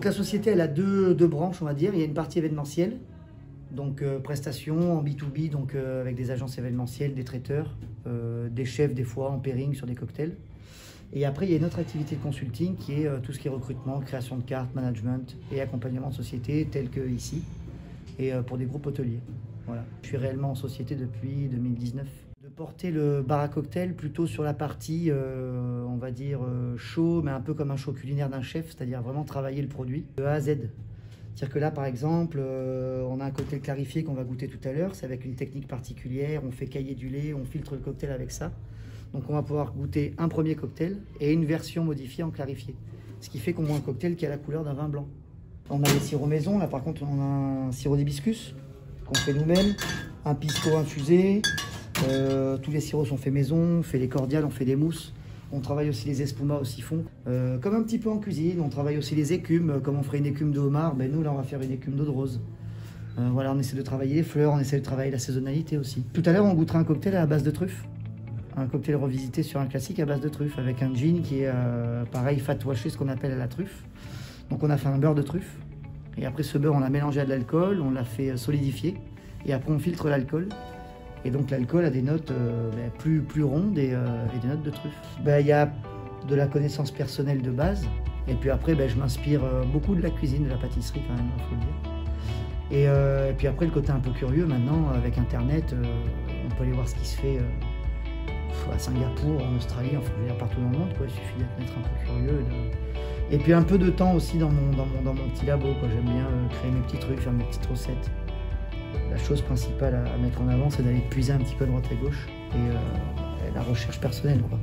La société, elle a deux branches, on va dire. Il y a une partie événementielle, donc prestations en B2B, donc avec des agences événementielles, des traiteurs, des chefs des fois en pairing sur des cocktails. Et après, il y a une autre activité de consulting qui est tout ce qui est recrutement, création de cartes, management et accompagnement de sociétés telles que ici, et pour des groupes hôteliers. Voilà. Je suis réellement en société depuis 2019. De porter le bar à cocktail plutôt sur la partie, on va dire, show, mais un peu comme un show culinaire d'un chef, c'est-à-dire vraiment travailler le produit de A à Z. C'est-à-dire que là, par exemple, on a un cocktail clarifié qu'on va goûter tout à l'heure, c'est avec une technique particulière, on fait cailler du lait, on filtre le cocktail avec ça. Donc on va pouvoir goûter un premier cocktail et une version modifiée en clarifié. Ce qui fait qu'on a un cocktail qui a la couleur d'un vin blanc. On a les sirops maison, là par contre on a un sirop d'hibiscus qu'on fait nous-mêmes, un pisco infusé, tous les sirops sont faits maison, on fait les cordiales, on fait des mousses. On travaille aussi les espumas au siphon, comme un petit peu en cuisine. On travaille aussi les écumes, comme on ferait une écume de homard, ben nous là on va faire une écume d'eau de rose. Voilà, on essaie de travailler les fleurs, on essaie de travailler la saisonnalité aussi. Tout à l'heure on goûtera un cocktail à la base de truffes. Un cocktail revisité sur un classique à base de truffe avec un gin qui est pareil fat washé, ce qu'on appelle à la truffe. Donc on a fait un beurre de truffe et après ce beurre on l'a mélangé à de l'alcool, on l'a fait solidifier et après on filtre l'alcool. Et donc l'alcool a des notes plus rondes et des notes de truffe. Il y a de la connaissance personnelle de base et puis après je m'inspire beaucoup de la cuisine, de la pâtisserie quand même, il faut le dire. Et puis après le côté un peu curieux maintenant avec internet, on peut aller voir ce qui se fait à Singapour, en Australie, enfin je veux dire partout dans le monde, quoi. Il suffit d'être un peu curieux. Et puis un peu de temps aussi dans mon petit labo, quoi. J'aime bien créer mes petits trucs, faire mes petites recettes. La chose principale à mettre en avant, c'est d'aller puiser un petit peu à droite et gauche et la recherche personnelle, quoi.